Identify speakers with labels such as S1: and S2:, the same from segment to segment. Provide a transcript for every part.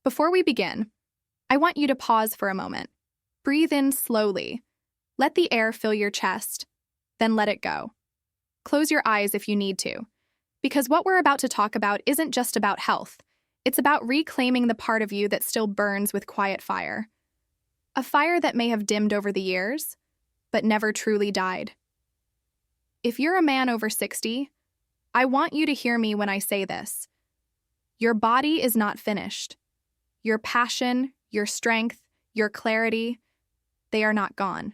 S1: Before we begin, I want you to pause for a moment. Breathe in slowly. Let the air fill your chest, then let it go. Close your eyes if you need to, because what we're about to talk about isn't just about health. It's about reclaiming the part of you that still burns with quiet fire. A fire that may have dimmed over the years, but never truly died. If you're a man over 60, I want you to hear me when I say this. Your body is not finished. Your passion, your strength, your clarity, they are not gone.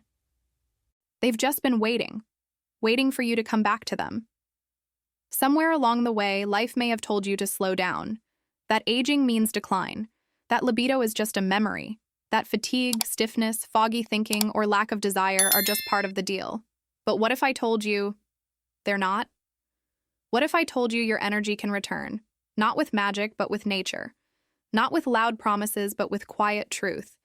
S1: They've just been waiting for you to come back to them. Somewhere along the way, life may have told you to slow down, that aging means decline, that libido is just a memory, that fatigue, stiffness, foggy thinking, or lack of desire are just part of the deal. But what if I told you they're not? What if I told you your energy can return, not with magic, but with nature, not with loud promises, but with quiet truth?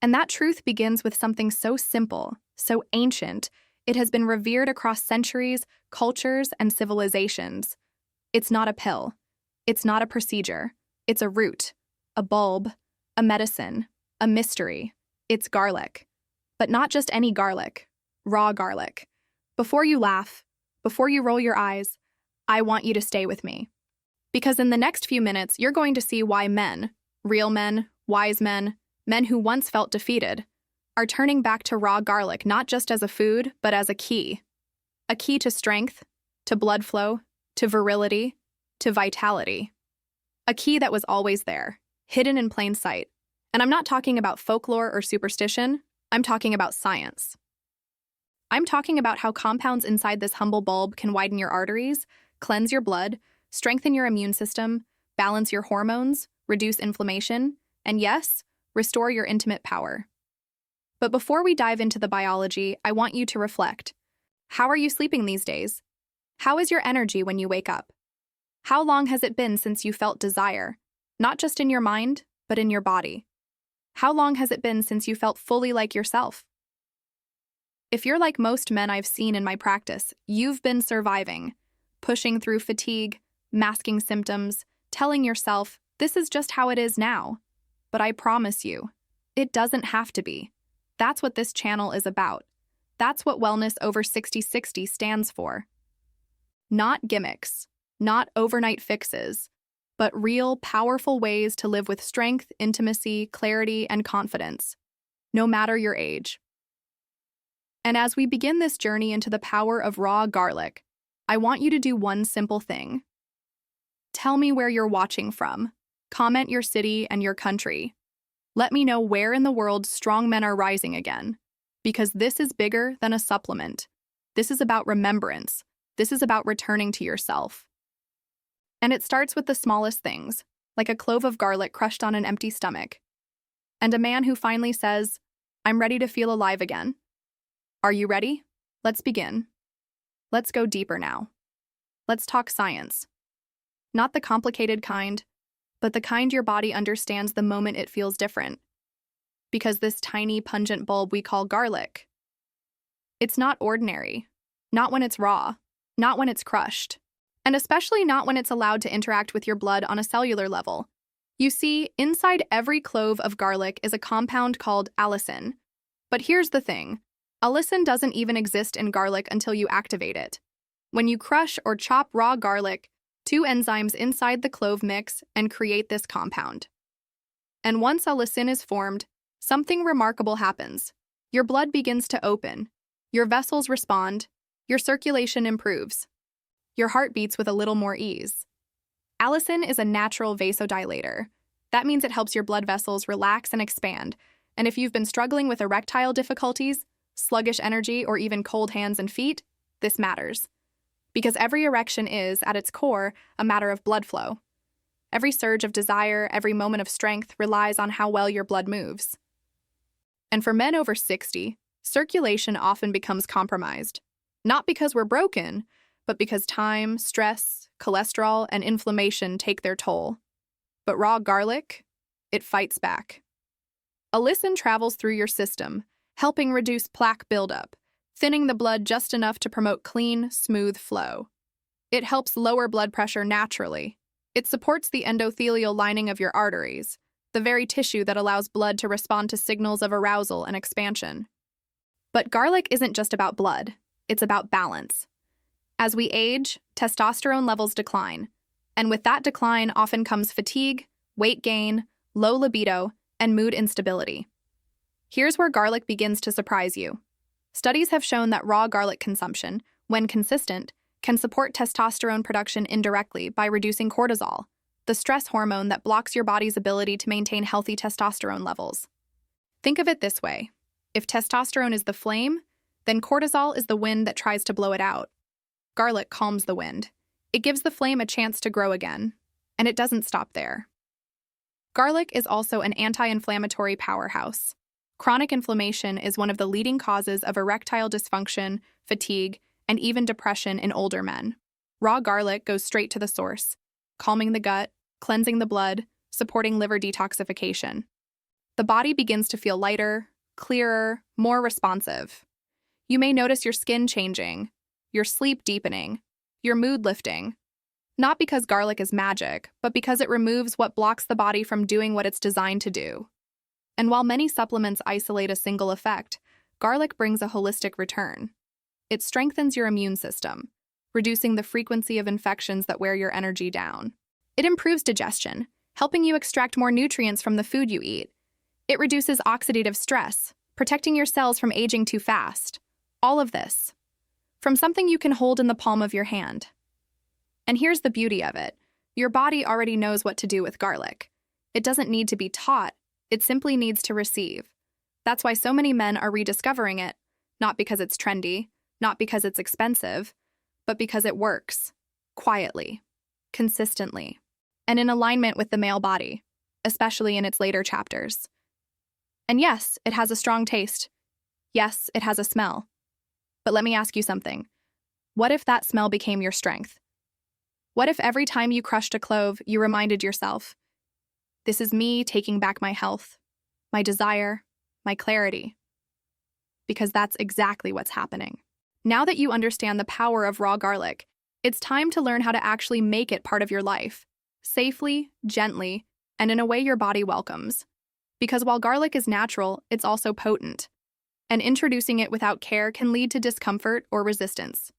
S1: And that truth begins with something so simple, so ancient, it has been revered across centuries, cultures, and civilizations. It's not a pill. It's not a procedure. It's a root, a bulb, a medicine, a mystery. It's garlic. But not just any garlic, raw garlic. Before you laugh, before you roll your eyes, I want you to stay with me. Because in the next few minutes, you're going to see why men, real men, wise men, men who once felt defeated, are turning back to raw garlic not just as a food, but as a key. A key to strength, to blood flow, to virility, to vitality. A key that was always there, hidden in plain sight. And I'm not talking about folklore or superstition, I'm talking about science. I'm talking about how compounds inside this humble bulb can widen your arteries, cleanse your blood, strengthen your immune system, balance your hormones, reduce inflammation, and yes, restore your intimate power. But before we dive into the biology, I want you to reflect. How are you sleeping these days? How is your energy when you wake up? How long has it been since you felt desire, not just in your mind, but in your body? How long has it been since you felt fully like yourself? If you're like most men I've seen in my practice, you've been surviving, pushing through fatigue, masking symptoms, telling yourself, this is just how it is now. But I promise you, it doesn't have to be. That's what this channel is about. That's what Wellness Over 60 stands for. Not gimmicks, not overnight fixes, but real, powerful ways to live with strength, intimacy, clarity, and confidence, no matter your age. And as we begin this journey into the power of raw garlic, I want you to do one simple thing. Tell me where you're watching from. Comment your city and your country. Let me know where in the world strong men are rising again, because this is bigger than a supplement. This is about remembrance. This is about returning to yourself. And it starts with the smallest things, like a clove of garlic crushed on an empty stomach, and a man who finally says, I'm ready to feel alive again. Are you ready? Let's begin. Let's go deeper now. Let's talk science. Not the complicated kind, but the kind your body understands the moment it feels different. Because this tiny, pungent bulb we call garlic, it's not ordinary. Not when it's raw. Not when it's crushed. And especially not when it's allowed to interact with your blood on a cellular level. You see, inside every clove of garlic is a compound called allicin. But here's the thing. Allicin doesn't even exist in garlic until you activate it. When you crush or chop raw garlic, two enzymes inside the clove mix and create this compound. And once allicin is formed, something remarkable happens. Your blood begins to open, your vessels respond, your circulation improves, your heart beats with a little more ease. Allicin is a natural vasodilator. That means it helps your blood vessels relax and expand, and if you've been struggling with erectile difficulties, sluggish energy, or even cold hands and feet, this matters. Because every erection is, at its core, a matter of blood flow. Every surge of desire, every moment of strength relies on how well your blood moves. And for men over 60, circulation often becomes compromised. Not because we're broken, but because time, stress, cholesterol, and inflammation take their toll. But raw garlic, it fights back. Allicin travels through your system, helping reduce plaque buildup, thinning the blood just enough to promote clean, smooth flow. It helps lower blood pressure naturally. It supports the endothelial lining of your arteries, the very tissue that allows blood to respond to signals of arousal and expansion. But garlic isn't just about blood, it's about balance. As we age, testosterone levels decline, and with that decline often comes fatigue, weight gain, low libido, and mood instability. Here's where garlic begins to surprise you. Studies have shown that raw garlic consumption, when consistent, can support testosterone production indirectly by reducing cortisol, the stress hormone that blocks your body's ability to maintain healthy testosterone levels. Think of it this way. If testosterone is the flame, then cortisol is the wind that tries to blow it out. Garlic calms the wind. It gives the flame a chance to grow again, and it doesn't stop there. Garlic is also an anti-inflammatory powerhouse. Chronic inflammation is one of the leading causes of erectile dysfunction, fatigue, and even depression in older men. Raw garlic goes straight to the source, calming the gut, cleansing the blood, supporting liver detoxification. The body begins to feel lighter, clearer, more responsive. You may notice your skin changing, your sleep deepening, your mood lifting. Not because garlic is magic, but because it removes what blocks the body from doing what it's designed to do. And while many supplements isolate a single effect, garlic brings a holistic return. It strengthens your immune system, reducing the frequency of infections that wear your energy down. It improves digestion, helping you extract more nutrients from the food you eat. It reduces oxidative stress, protecting your cells from aging too fast. All of this from something you can hold in the palm of your hand. And here's the beauty of it. Your body already knows what to do with garlic. It doesn't need to be taught, it simply needs to receive. That's why so many men are rediscovering it, not because it's trendy, not because it's expensive, but because it works, quietly, consistently, and in alignment with the male body, especially in its later chapters. And yes, it has a strong taste. Yes, it has a smell. But let me ask you something. What if that smell became your strength? What if every time you crushed a clove, you reminded yourself, this is me taking back my health, my desire, my clarity? Because that's exactly what's happening. Now that you understand the power of raw garlic, it's time to learn how to actually make it part of your life, safely, gently, and in a way your body welcomes. Because while garlic is natural, it's also potent, and introducing it without care can lead to discomfort or resistance.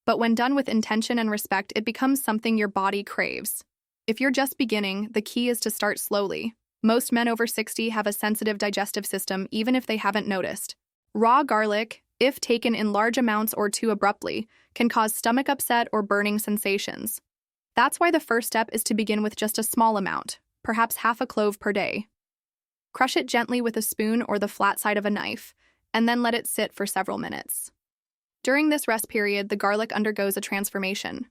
S1: But when done with intention and respect, it becomes something your body craves. If you're just beginning, the key is to start slowly. Most men over 60 have a sensitive digestive system, even if they haven't noticed. Raw garlic, if taken in large amounts or too abruptly, can cause stomach upset or burning sensations. That's why the first step is to begin with just a small amount, perhaps half a clove per day. Crush it gently with a spoon or the flat side of a knife, and then let it sit for several minutes. During this rest period, the garlic undergoes a transformation.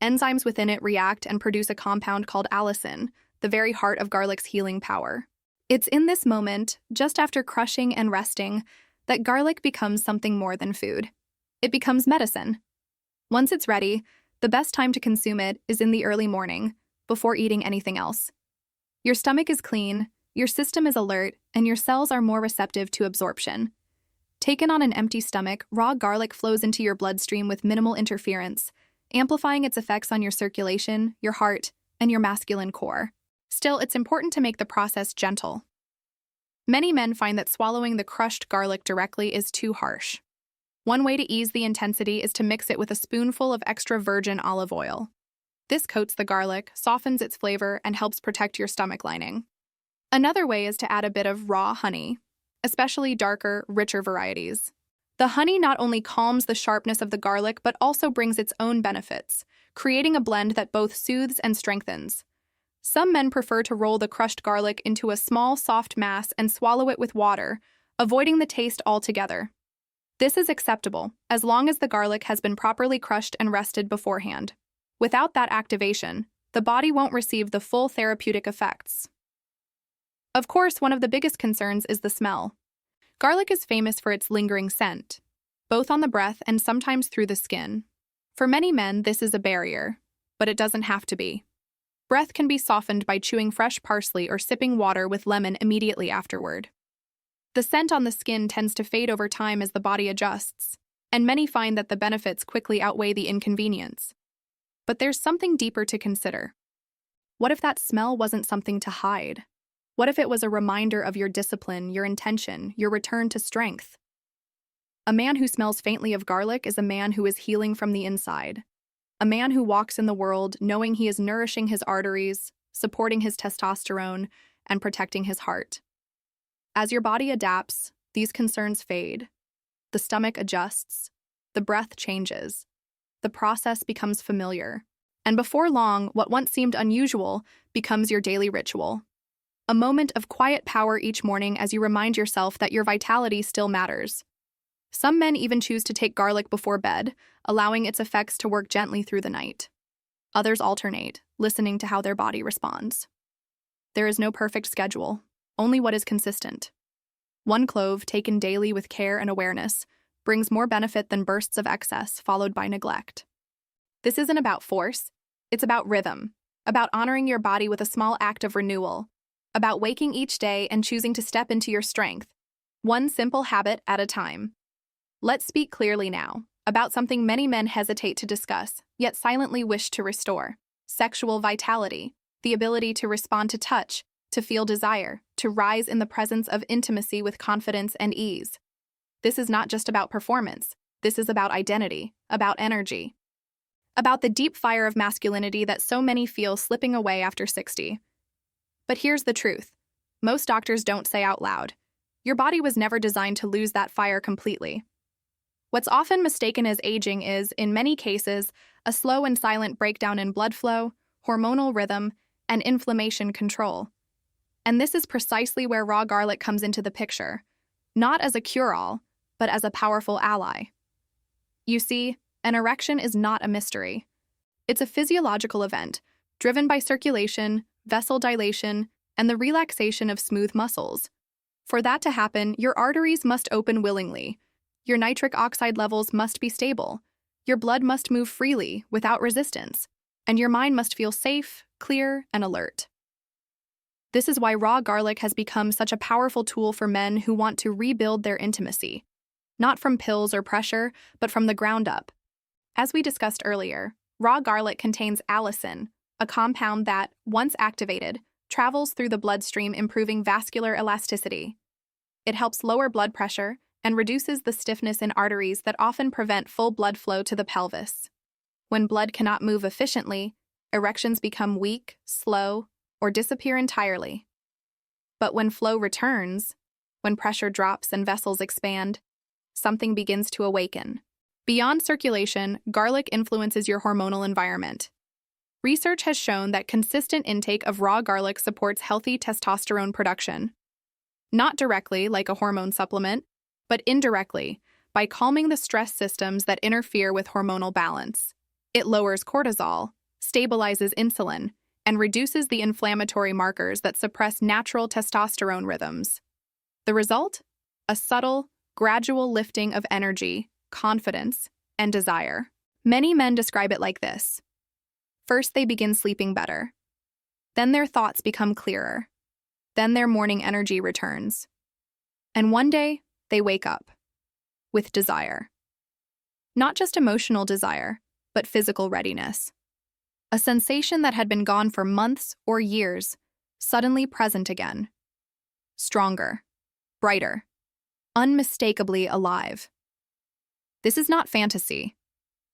S1: Enzymes within it react and produce a compound called allicin, the very heart of garlic's healing power. It's in this moment, just after crushing and resting, that garlic becomes something more than food. It becomes medicine. Once it's ready, the best time to consume it is in the early morning, before eating anything else. Your stomach is clean, your system is alert, and your cells are more receptive to absorption. Taken on an empty stomach, raw garlic flows into your bloodstream with minimal interference, amplifying its effects on your circulation, your heart, and your masculine core. Still, it's important to make the process gentle. Many men find that swallowing the crushed garlic directly is too harsh. One way to ease the intensity is to mix it with a spoonful of extra virgin olive oil. This coats the garlic, softens its flavor, and helps protect your stomach lining. Another way is to add a bit of raw honey, especially darker, richer varieties. The honey not only calms the sharpness of the garlic, but also brings its own benefits, creating a blend that both soothes and strengthens. Some men prefer to roll the crushed garlic into a small, soft mass and swallow it with water, avoiding the taste altogether. This is acceptable, as long as the garlic has been properly crushed and rested beforehand. Without that activation, the body won't receive the full therapeutic effects. Of course, one of the biggest concerns is the smell. Garlic is famous for its lingering scent, both on the breath and sometimes through the skin. For many men, this is a barrier, but it doesn't have to be. Breath can be softened by chewing fresh parsley or sipping water with lemon immediately afterward. The scent on the skin tends to fade over time as the body adjusts, and many find that the benefits quickly outweigh the inconvenience. But there's something deeper to consider. What if that smell wasn't something to hide? What if it was a reminder of your discipline, your intention, your return to strength? A man who smells faintly of garlic is a man who is healing from the inside. A man who walks in the world knowing he is nourishing his arteries, supporting his testosterone, and protecting his heart. As your body adapts, these concerns fade. The stomach adjusts. The breath changes. The process becomes familiar. And before long, what once seemed unusual becomes your daily ritual. A moment of quiet power each morning as you remind yourself that your vitality still matters. Some men even choose to take garlic before bed, allowing its effects to work gently through the night. Others alternate, listening to how their body responds. There is no perfect schedule, only what is consistent. One clove, taken daily with care and awareness, brings more benefit than bursts of excess followed by neglect. This isn't about force, it's about rhythm, about honoring your body with a small act of renewal, about waking each day and choosing to step into your strength, one simple habit at a time. Let's speak clearly now about something many men hesitate to discuss, yet silently wish to restore: sexual vitality, the ability to respond to touch, to feel desire, to rise in the presence of intimacy with confidence and ease. This is not just about performance, this is about identity, about energy, about the deep fire of masculinity that so many feel slipping away after 60. But here's the truth. Most doctors don't say out loud, your body was never designed to lose that fire completely. What's often mistaken as aging is, in many cases, a slow and silent breakdown in blood flow, hormonal rhythm, and inflammation control. And this is precisely where raw garlic comes into the picture, not as a cure-all, but as a powerful ally. You see, an erection is not a mystery. It's a physiological event, driven by circulation, vessel dilation, and the relaxation of smooth muscles. For that to happen, your arteries must open willingly. Your nitric oxide levels must be stable. Your blood must move freely, without resistance. And your mind must feel safe, clear, and alert. This is why raw garlic has become such a powerful tool for men who want to rebuild their intimacy. Not from pills or pressure, but from the ground up. As we discussed earlier, raw garlic contains allicin, a compound that, once activated, travels through the bloodstream, improving vascular elasticity. It helps lower blood pressure and reduces the stiffness in arteries that often prevent full blood flow to the pelvis. When blood cannot move efficiently, erections become weak, slow, or disappear entirely. But when flow returns, when pressure drops and vessels expand, something begins to awaken. Beyond circulation, garlic influences your hormonal environment. Research has shown that consistent intake of raw garlic supports healthy testosterone production. Not directly, like a hormone supplement, but indirectly, by calming the stress systems that interfere with hormonal balance. It lowers cortisol, stabilizes insulin, and reduces the inflammatory markers that suppress natural testosterone rhythms. The result? A subtle, gradual lifting of energy, confidence, and desire. Many men describe it like this. First, they begin sleeping better. Then their thoughts become clearer. Then their morning energy returns. And one day, they wake up with desire. Not just emotional desire, but physical readiness. A sensation that had been gone for months or years, suddenly present again. Stronger, brighter, unmistakably alive. This is not fantasy.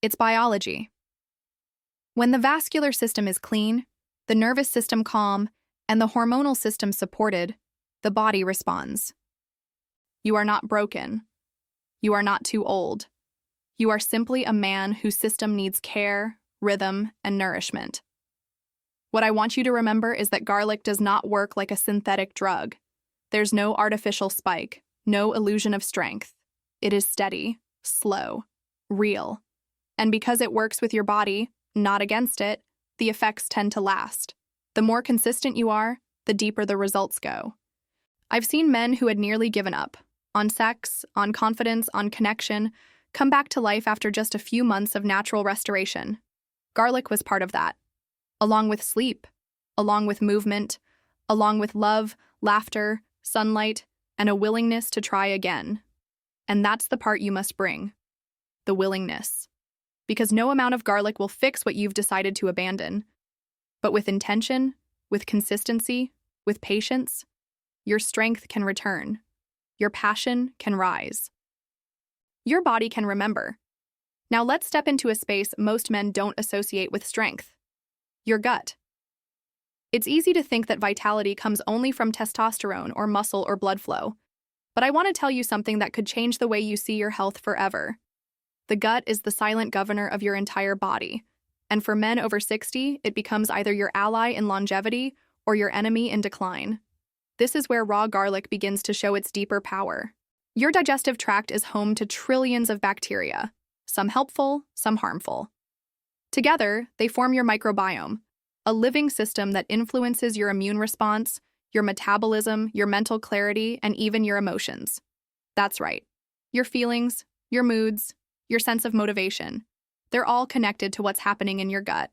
S1: It's biology. When the vascular system is clean, the nervous system calm, and the hormonal system supported, the body responds. You are not broken. You are not too old. You are simply a man whose system needs care, rhythm, and nourishment. What I want you to remember is that garlic does not work like a synthetic drug. There's no artificial spike, no illusion of strength. It is steady, slow, real. And because it works with your body, not against it, the effects tend to last. The more consistent you are, the deeper the results go. I've seen men who had nearly given up, on sex, on confidence, on connection, come back to life after just a few months of natural restoration. Garlic was part of that, along with sleep, along with movement, along with love, laughter, sunlight, and a willingness to try again. And that's the part you must bring, the willingness. Because no amount of garlic will fix what you've decided to abandon. But with intention, with consistency, with patience, your strength can return. Your passion can rise. Your body can remember. Now let's step into a space most men don't associate with strength: your gut. It's easy to think that vitality comes only from testosterone or muscle or blood flow, but I want to tell you something that could change the way you see your health forever. The gut is the silent governor of your entire body, and for men over 60, it becomes either your ally in longevity or your enemy in decline. This is where raw garlic begins to show its deeper power. Your digestive tract is home to trillions of bacteria, some helpful, some harmful. Together, they form your microbiome, a living system that influences your immune response, your metabolism, your mental clarity, and even your emotions. That's right. Your feelings, your moods, your sense of motivation, they're all connected to what's happening in your gut.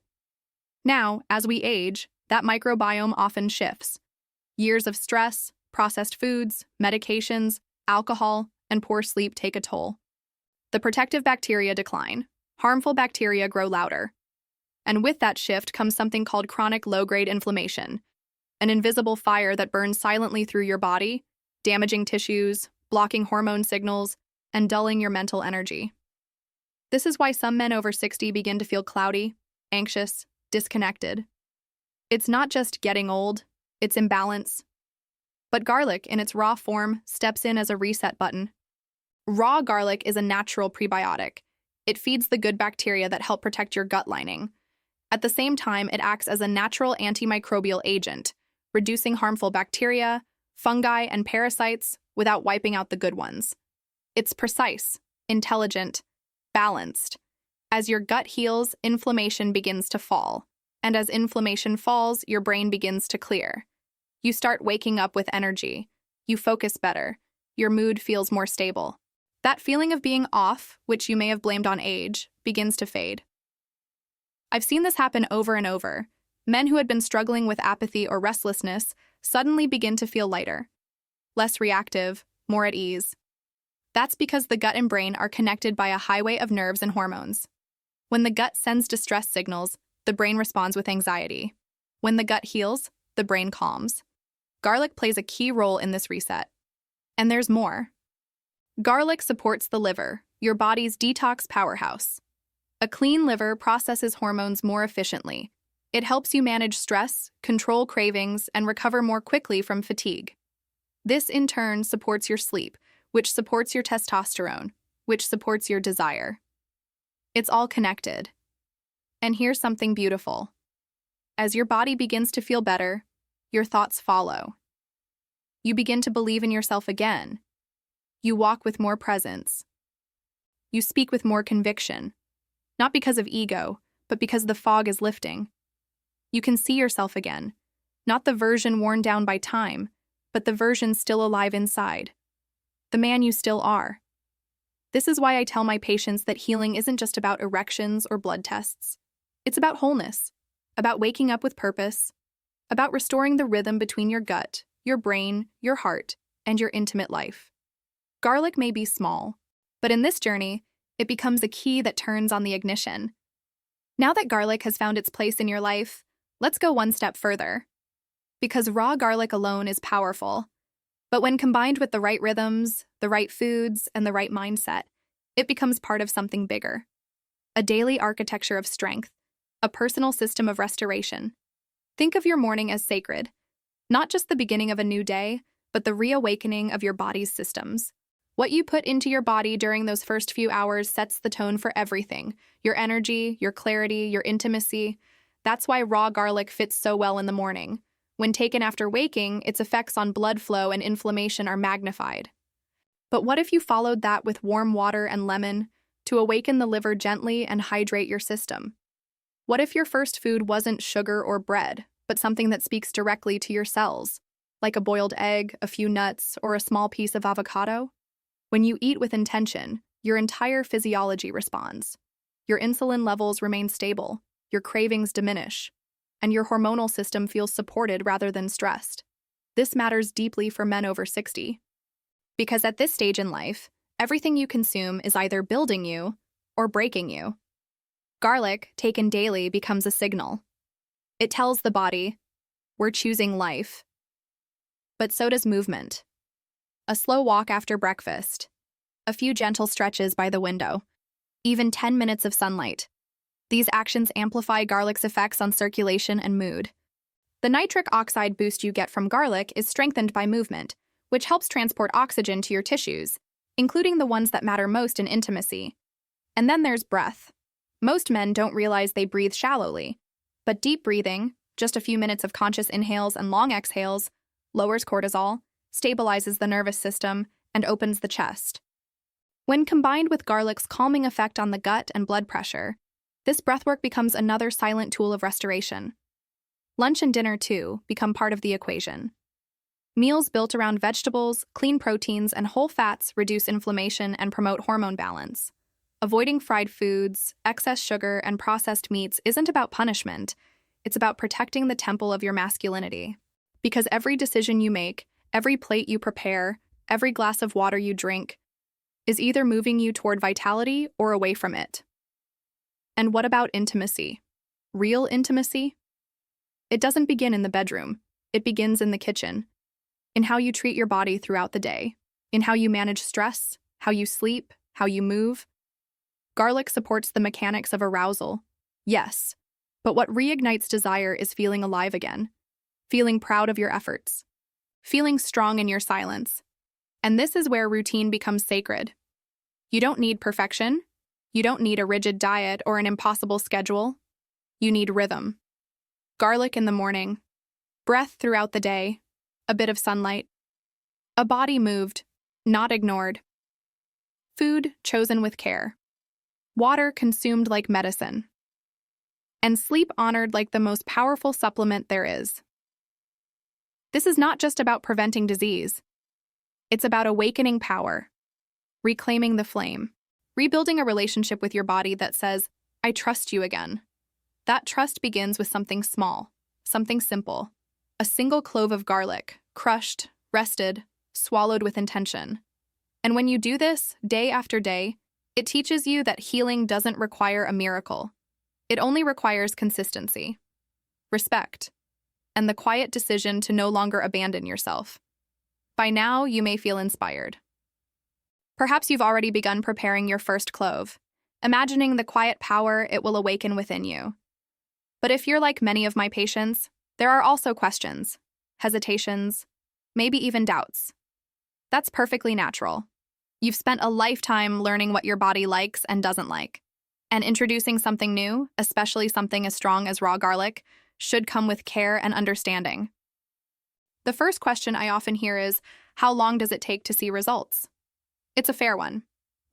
S1: Now, as we age, that microbiome often shifts. Years of stress, processed foods, medications, alcohol, and poor sleep take a toll. The protective bacteria decline. Harmful bacteria grow louder. And with that shift comes something called chronic low-grade inflammation, an invisible fire that burns silently through your body, damaging tissues, blocking hormone signals, and dulling your mental energy. This is why some men over 60 begin to feel cloudy, anxious, disconnected. It's not just getting old, it's imbalance. But garlic, in its raw form, steps in as a reset button. Raw garlic is a natural prebiotic. It feeds the good bacteria that help protect your gut lining. At the same time, it acts as a natural antimicrobial agent, reducing harmful bacteria, fungi, and parasites without wiping out the good ones. It's precise, intelligent, balanced. As your gut heals, inflammation begins to fall. And as inflammation falls, your brain begins to clear. You start waking up with energy. You focus better. Your mood feels more stable. That feeling of being off, which you may have blamed on age, begins to fade. I've seen this happen over and over. Men who had been struggling with apathy or restlessness suddenly begin to feel lighter, less reactive, more at ease. That's because the gut and brain are connected by a highway of nerves and hormones. When the gut sends distress signals, the brain responds with anxiety. When the gut heals, the brain calms. Garlic plays a key role in this reset. And there's more. Garlic supports the liver, your body's detox powerhouse. A clean liver processes hormones more efficiently. It helps you manage stress, control cravings, and recover more quickly from fatigue. This, in turn, supports your sleep, which supports your testosterone, which supports your desire. It's all connected. And here's something beautiful. As your body begins to feel better, your thoughts follow. You begin to believe in yourself again. You walk with more presence. You speak with more conviction. Not because of ego, but because the fog is lifting. You can see yourself again, not the version worn down by time, but the version still alive inside. The man you still are. This is why I tell my patients that healing isn't just about erections or blood tests. It's about wholeness, about waking up with purpose, about restoring the rhythm between your gut, your brain, your heart, and your intimate life. Garlic may be small, but in this journey, it becomes a key that turns on the ignition. Now that garlic has found its place in your life, let's go one step further. Because raw garlic alone is powerful, but when combined with the right rhythms, the right foods, and the right mindset, it becomes part of something bigger. A daily architecture of strength, a personal system of restoration. Think of your morning as sacred, not just the beginning of a new day, but the reawakening of your body's systems. What you put into your body during those first few hours sets the tone for everything. Your energy, your clarity, your intimacy. That's why raw garlic fits so well in the morning. When taken after waking, its effects on blood flow and inflammation are magnified. But what if you followed that with warm water and lemon to awaken the liver gently and hydrate your system? What if your first food wasn't sugar or bread, but something that speaks directly to your cells, like a boiled egg, a few nuts, or a small piece of avocado? When you eat with intention, your entire physiology responds. Your insulin levels remain stable, your cravings diminish, and your hormonal system feels supported rather than stressed. This matters deeply for men over 60. Because at this stage in life, everything you consume is either building you or breaking you. Garlic, taken daily, becomes a signal. It tells the body, we're choosing life. but so does movement. A slow walk after breakfast, a few gentle stretches by the window, even 10 minutes of sunlight. These actions amplify garlic's effects on circulation and mood. The nitric oxide boost you get from garlic is strengthened by movement, which helps transport oxygen to your tissues, including the ones that matter most in intimacy. And then there's breath. Most men don't realize they breathe shallowly, but deep breathing, just a few minutes of conscious inhales and long exhales, lowers cortisol, stabilizes the nervous system, and opens the chest. When combined with garlic's calming effect on the gut and blood pressure, this breathwork becomes another silent tool of restoration. Lunch and dinner, too, become part of the equation. Meals built around vegetables, clean proteins, and whole fats reduce inflammation and promote hormone balance. Avoiding fried foods, excess sugar, and processed meats isn't about punishment. It's about protecting the temple of your masculinity. Because every decision you make, every plate you prepare, every glass of water you drink, is either moving you toward vitality or away from it. And what about intimacy? Real intimacy? It doesn't begin in the bedroom. It begins in the kitchen, in how you treat your body throughout the day, in how you manage stress, how you sleep, how you move. Garlic supports the mechanics of arousal, yes, but what reignites desire is feeling alive again, feeling proud of your efforts, feeling strong in your silence. And this is where routine becomes sacred. You don't need perfection. You don't need a rigid diet or an impossible schedule. You need rhythm. Garlic in the morning, breath throughout the day, a bit of sunlight, a body moved, not ignored, food chosen with care, water consumed like medicine, and sleep honored like the most powerful supplement there is. This is not just about preventing disease. It's about awakening power, reclaiming the flame, rebuilding a relationship with your body that says, I trust you again. That trust begins with something small, something simple. A single clove of garlic, crushed, rested, swallowed with intention. And when you do this, day after day, it teaches you that healing doesn't require a miracle. It only requires consistency, respect, and the quiet decision to no longer abandon yourself. By now, you may feel inspired. Perhaps you've already begun preparing your first clove, imagining the quiet power it will awaken within you. But if you're like many of my patients, there are also questions, hesitations, maybe even doubts. That's perfectly natural. You've spent a lifetime learning what your body likes and doesn't like. And introducing something new, especially something as strong as raw garlic, should come with care and understanding. The first question I often hear is, how long does it take to see results? It's a fair one.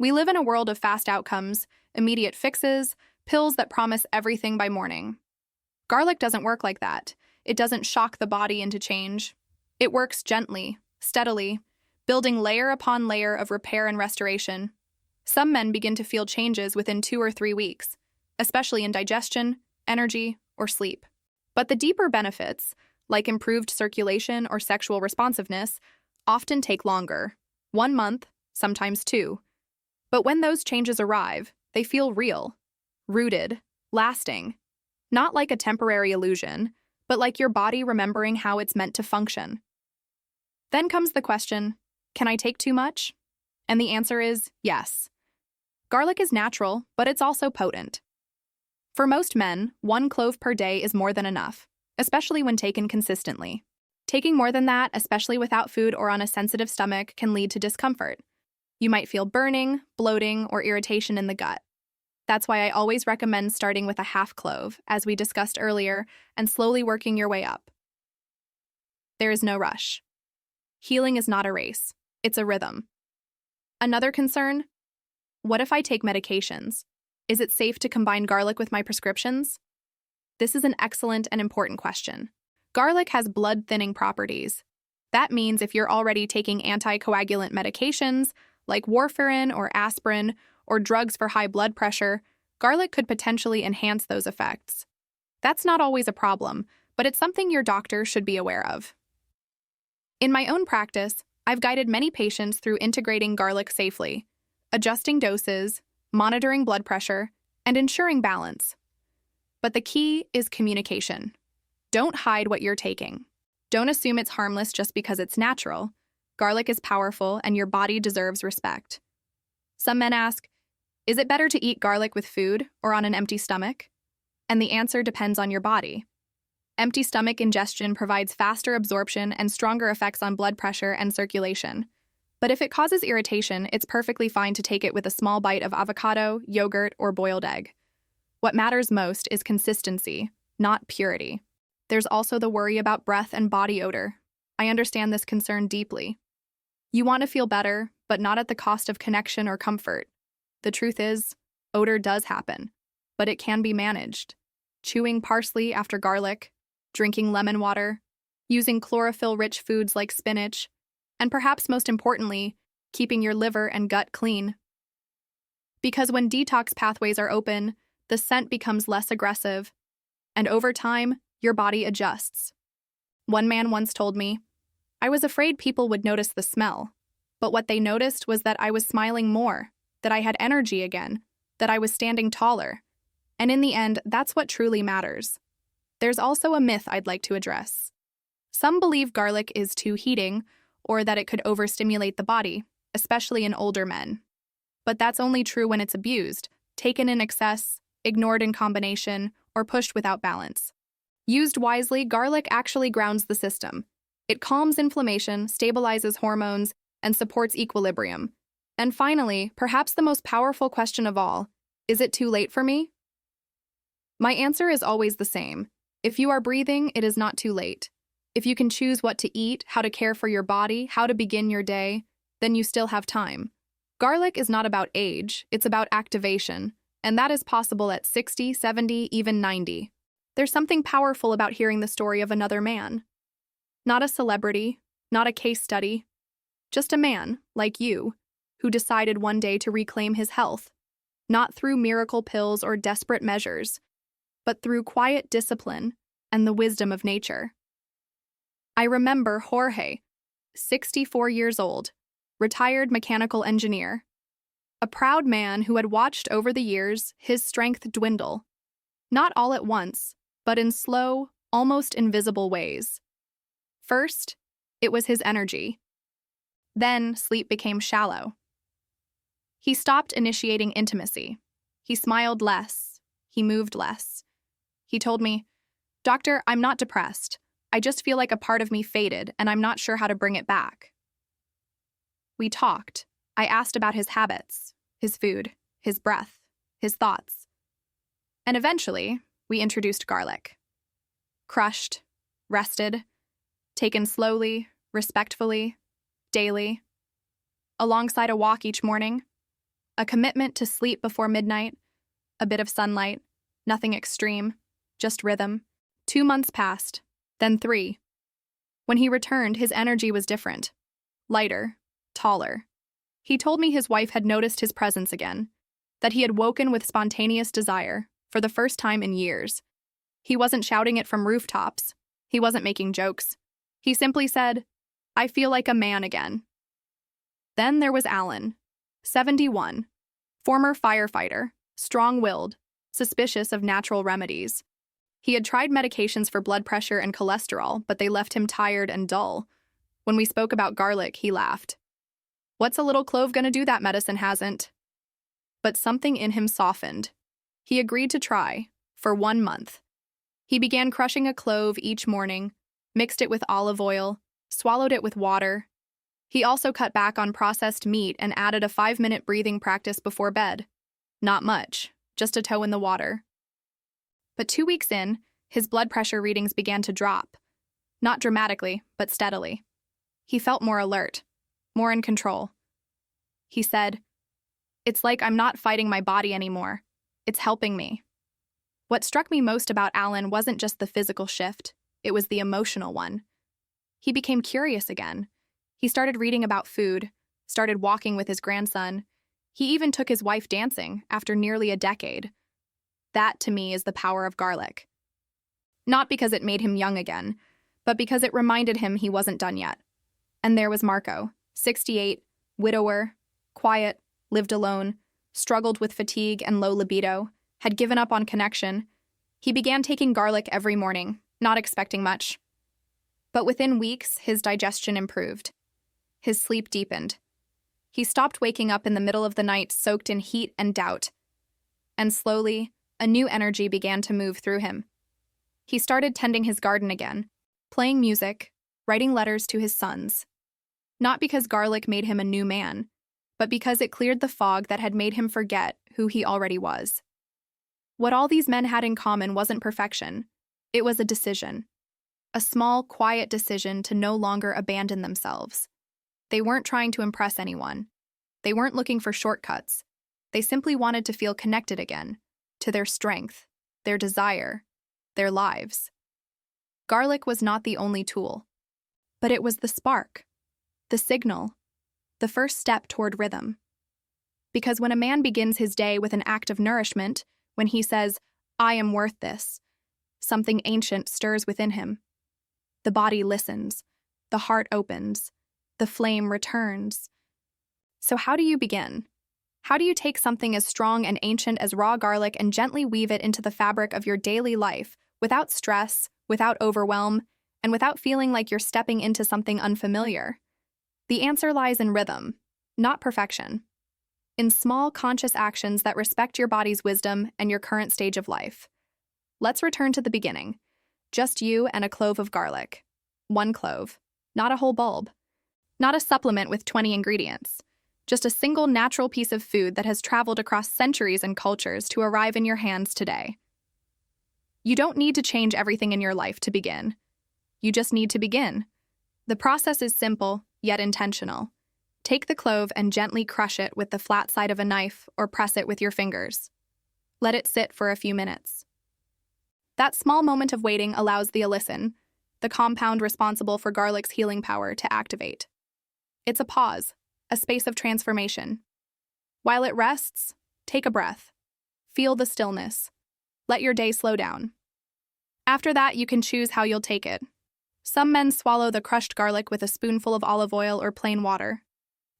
S1: We live in a world of fast outcomes, immediate fixes, pills that promise everything by morning. Garlic doesn't work like that. It doesn't shock the body into change. It works gently, steadily, building layer upon layer of repair and restoration. Some men begin to feel changes within 2 or 3 weeks, especially in digestion, energy, or sleep. But the deeper benefits, like improved circulation or sexual responsiveness, often take longer, 1 month, sometimes 2. But when those changes arrive, they feel real, rooted, lasting. Not like a temporary illusion, but like your body remembering how it's meant to function. Then comes the question, can I take too much? And the answer is yes. Garlic is natural, but it's also potent. For most men, 1 clove per day is more than enough, especially when taken consistently. Taking more than that, especially without food or on a sensitive stomach, can lead to discomfort. You might feel burning, bloating, or irritation in the gut. That's why I always recommend starting with a half clove, as we discussed earlier, and slowly working your way up. There is no rush. Healing is not a race. It's a rhythm. Another concern? What if I take medications? Is it safe to combine garlic with my prescriptions? This is an excellent and important question. Garlic has blood-thinning properties. That means if you're already taking anticoagulant medications, like warfarin or aspirin, or drugs for high blood pressure, garlic could potentially enhance those effects. That's not always a problem, but it's something your doctor should be aware of. In my own practice, I've guided many patients through integrating garlic safely, adjusting doses, monitoring blood pressure, and ensuring balance. But the key is communication. Don't hide what you're taking. Don't assume it's harmless just because it's natural. Garlic is powerful, and your body deserves respect. Some men ask, is it better to eat garlic with food or on an empty stomach? And the answer depends on your body. Empty stomach ingestion provides faster absorption and stronger effects on blood pressure and circulation. But if it causes irritation, it's perfectly fine to take it with a small bite of avocado, yogurt, or boiled egg. What matters most is consistency, not purity. There's also the worry about breath and body odor. I understand this concern deeply. You want to feel better, but not at the cost of connection or comfort. The truth is, odor does happen, but it can be managed. Chewing parsley after garlic, drinking lemon water, using chlorophyll-rich foods like spinach, and perhaps most importantly, keeping your liver and gut clean. Because when detox pathways are open, the scent becomes less aggressive, and over time, your body adjusts. One man once told me, I was afraid people would notice the smell, but what they noticed was that I was smiling more, that I had energy again, that I was standing taller. And in the end, that's what truly matters. There's also a myth I'd like to address. Some believe garlic is too heating, or that it could overstimulate the body, especially in older men. But that's only true when it's abused, taken in excess, ignored in combination, or pushed without balance. Used wisely, garlic actually grounds the system. It calms inflammation, stabilizes hormones, and supports equilibrium. And finally, perhaps the most powerful question of all, is it too late for me? My answer is always the same. If you are breathing, it is not too late. If you can choose what to eat, how to care for your body, how to begin your day, then you still have time. Garlic is not about age, it's about activation, and that is possible at 60, 70, even 90. There's something powerful about hearing the story of another man. Not a celebrity, not a case study, just a man, like you, who decided one day to reclaim his health, not through miracle pills or desperate measures, but through quiet discipline and the wisdom of nature. I remember Jorge, 64 years old, retired mechanical engineer, a proud man who had watched over the years his strength dwindle, not all at once, but in slow, almost invisible ways. First, it was his energy. Then sleep became shallow. He stopped initiating intimacy. He smiled less. He moved less. He told me, "Doctor, I'm not depressed. I just feel like a part of me faded, and I'm not sure how to bring it back." We talked. I asked about his habits, his food, his breath, his thoughts. And eventually, we introduced garlic. Crushed, rested, taken slowly, respectfully, daily, alongside a walk each morning, a commitment to sleep before midnight, a bit of sunlight, nothing extreme, just rhythm. 2 months passed, then 3. When he returned, his energy was different, lighter, taller. He told me his wife had noticed his presence again, that he had woken with spontaneous desire, for the first time in years. He wasn't shouting it from rooftops. He wasn't making jokes. He simply said, "I feel like a man again." Then there was Alan, 71, former firefighter, strong-willed, suspicious of natural remedies. He had tried medications for blood pressure and cholesterol, but they left him tired and dull. When we spoke about garlic, he laughed. "What's a little clove gonna do that medicine hasn't?" But something in him softened. He agreed to try, for 1 month. He began crushing a clove each morning, mixed it with olive oil, swallowed it with water. He also cut back on processed meat and added a 5-minute breathing practice before bed. Not much, just a toe in the water. But 2 weeks in, his blood pressure readings began to drop. Not dramatically, but steadily. He felt more alert, more in control. He said, "It's like I'm not fighting my body anymore. It's helping me." What struck me most about Alan wasn't just the physical shift, it was the emotional one. He became curious again. He started reading about food, started walking with his grandson. He even took his wife dancing after nearly a decade. That, to me, is the power of garlic. Not because it made him young again, but because it reminded him he wasn't done yet. And there was Marco, 68, widower, quiet, lived alone, struggled with fatigue and low libido, had given up on connection. He began taking garlic every morning, not expecting much. But within weeks, his digestion improved. His sleep deepened. He stopped waking up in the middle of the night soaked in heat and doubt. And slowly, a new energy began to move through him. He started tending his garden again, playing music, writing letters to his sons. Not because garlic made him a new man, but because it cleared the fog that had made him forget who he already was. What all these men had in common wasn't perfection. It was a decision. A small, quiet decision to no longer abandon themselves. They weren't trying to impress anyone. They weren't looking for shortcuts. They simply wanted to feel connected again, to their strength, their desire, their lives. Garlic was not the only tool, but it was the spark, the signal, the first step toward rhythm. Because when a man begins his day with an act of nourishment, when he says, "I am worth this," something ancient stirs within him. The body listens, the heart opens, the flame returns. So how do you begin? How do you take something as strong and ancient as raw garlic and gently weave it into the fabric of your daily life, without stress, without overwhelm, and without feeling like you're stepping into something unfamiliar? The answer lies in rhythm, not perfection. In small, conscious actions that respect your body's wisdom and your current stage of life. Let's return to the beginning. Just you and a clove of garlic. One clove, not a whole bulb. Not a supplement with 20 ingredients. Just a single natural piece of food that has traveled across centuries and cultures to arrive in your hands today. You don't need to change everything in your life to begin. You just need to begin. The process is simple, yet intentional. Take the clove and gently crush it with the flat side of a knife or press it with your fingers. Let it sit for a few minutes. That small moment of waiting allows the allicin, the compound responsible for garlic's healing power, to activate. It's a pause, a space of transformation. While it rests, take a breath. Feel the stillness. Let your day slow down. After that, you can choose how you'll take it. Some men swallow the crushed garlic with a spoonful of olive oil or plain water.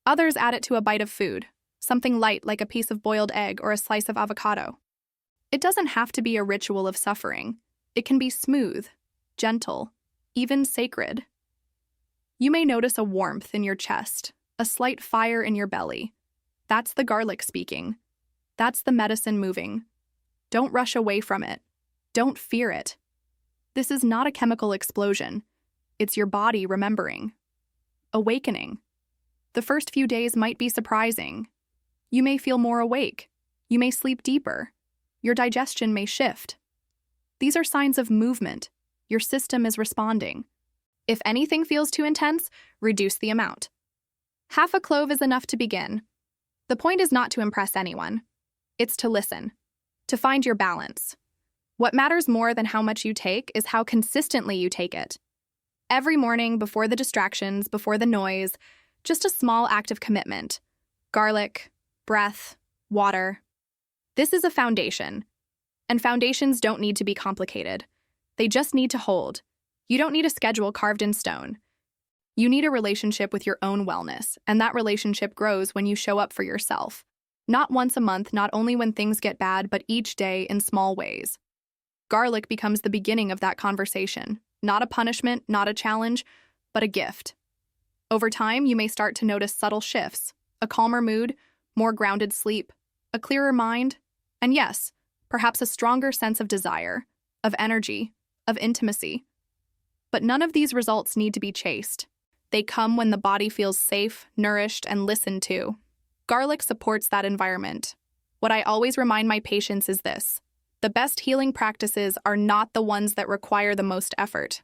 S1: Others add it to a bite of food, something light like a piece of boiled egg or a slice of avocado. It doesn't have to be a ritual of suffering. It can be smooth, gentle, even sacred. You may notice a warmth in your chest, a slight fire in your belly. That's the garlic speaking. That's the medicine moving. Don't rush away from it. Don't fear it. This is not a chemical explosion. It's your body remembering. Awakening. The first few days might be surprising. You may feel more awake. You may sleep deeper. Your digestion may shift. These are signs of movement. Your system is responding. If anything feels too intense, reduce the amount. Half a clove is enough to begin. The point is not to impress anyone. It's to listen, to find your balance. What matters more than how much you take is how consistently you take it. Every morning, before the distractions, before the noise, just a small act of commitment. Garlic, breath, water. This is a foundation. And foundations don't need to be complicated. They just need to hold. You don't need a schedule carved in stone. You need a relationship with your own wellness, and that relationship grows when you show up for yourself. Not once a month, not only when things get bad, but each day in small ways. Garlic becomes the beginning of that conversation. Not a punishment, not a challenge, but a gift. Over time, you may start to notice subtle shifts, a calmer mood, more grounded sleep, a clearer mind, and yes, perhaps a stronger sense of desire, of energy, of intimacy. But none of these results need to be chased. They come when the body feels safe, nourished, and listened to. Garlic supports that environment. What I always remind my patients is this: the best healing practices are not the ones that require the most effort.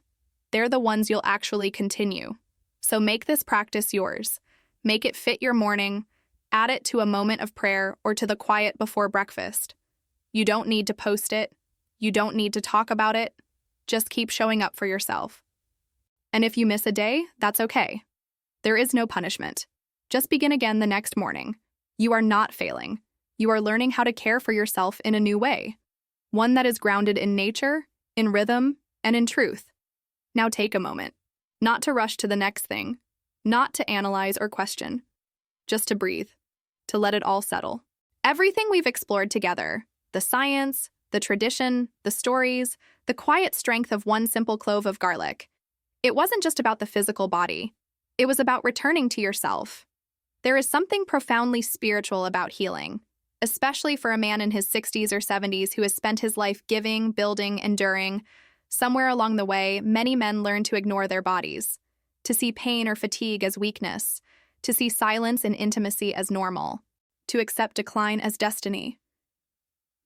S1: They're the ones you'll actually continue. So make this practice yours. Make it fit your morning. Add it to a moment of prayer or to the quiet before breakfast. You don't need to post it. You don't need to talk about it. Just keep showing up for yourself. And if you miss a day, that's okay. There is no punishment. Just begin again the next morning. You are not failing. You are learning how to care for yourself in a new way. One that is grounded in nature, in rhythm, and in truth. Now take a moment. Not to rush to the next thing. Not to analyze or question. Just to breathe. To let it all settle. Everything we've explored together, the science, the tradition, the stories, the quiet strength of one simple clove of garlic, It wasn't just about the physical body. It was about returning to yourself. There is something profoundly spiritual about healing, especially for a man in his 60s or 70s who has spent his life giving, building, enduring. Somewhere along the way, many men learn to ignore their bodies, to see pain or fatigue as weakness, to see silence and intimacy as normal, to accept decline as destiny.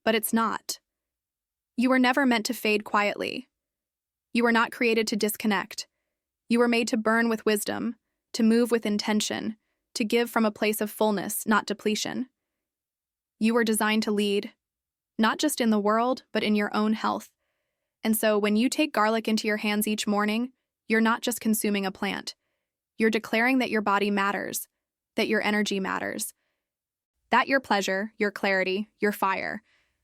S1: But it's not. You were never meant to fade quietly. You were not created to disconnect. You were made to burn with wisdom, to move with intention, to give from a place of fullness, not depletion. You were designed to lead, not just in the world, but in your own health. And so when you take garlic into your hands each morning, you're not just consuming a plant. You're declaring that your body matters, that your energy matters, that your pleasure, your clarity, your fire,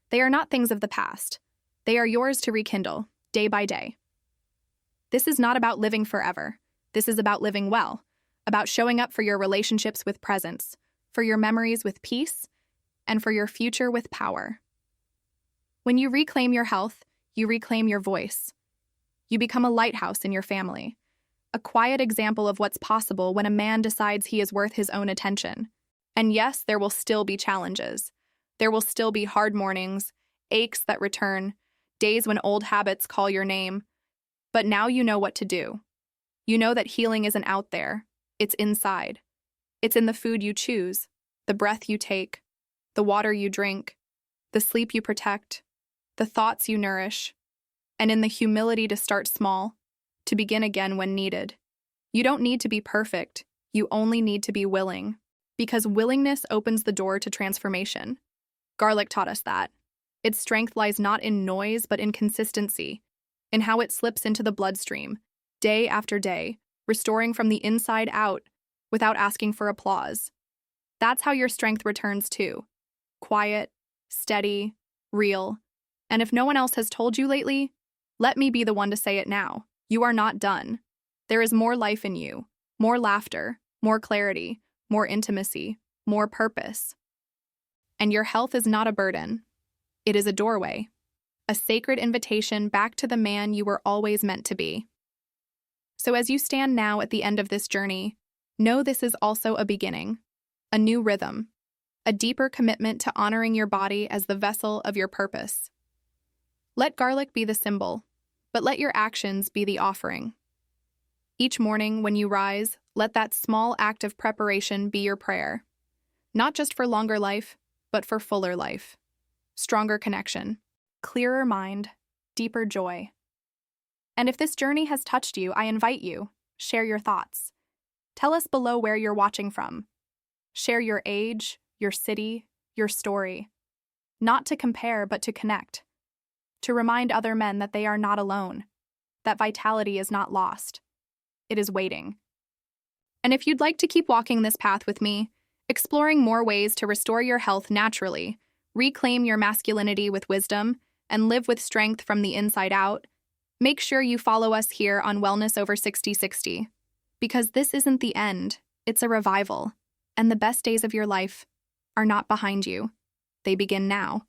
S1: they are not things of the past. They are yours to rekindle, day by day. This is not about living forever. This is about living well, about showing up for your relationships with presence, for your memories with peace, and for your future with power. When you reclaim your health, you reclaim your voice. You become a lighthouse in your family, a quiet example of what's possible when a man decides he is worth his own attention. And yes, there will still be challenges. There will still be hard mornings, aches that return, days when old habits call your name. But now you know what to do. You know that healing isn't out there. It's inside. It's in the food you choose, the breath you take, the water you drink, the sleep you protect, the thoughts you nourish, and in the humility to start small, to begin again when needed. You don't need to be perfect. You only need to be willing, because willingness opens the door to transformation. Garlic taught us that. Its strength lies not in noise, but in consistency, in how it slips into the bloodstream, day after day, restoring from the inside out without asking for applause. That's how your strength returns too. Quiet, steady, real. And if no one else has told you lately, let me be the one to say it now. You are not done. There is more life in you, more laughter, more clarity, more intimacy, more purpose. And your health is not a burden. It is a doorway, a sacred invitation back to the man you were always meant to be. So as you stand now at the end of this journey, know this is also a beginning, a new rhythm, a deeper commitment to honoring your body as the vessel of your purpose. Let garlic be the symbol, but let your actions be the offering. Each morning when you rise, let that small act of preparation be your prayer, not just for longer life, but for fuller life, stronger connection, clearer mind, deeper joy. And if this journey has touched you, I invite you, share your thoughts. Tell us below where you're watching from. Share your age, your city, your story. Not to compare, but to connect. To remind other men that they are not alone, that vitality is not lost. It is waiting. And if you'd like to keep walking this path with me, exploring more ways to restore your health naturally, reclaim your masculinity with wisdom, and live with strength from the inside out, make sure you follow us here on Wellness Over 6060. Because this isn't the end, it's a revival. And the best days of your life are not behind you. They begin now.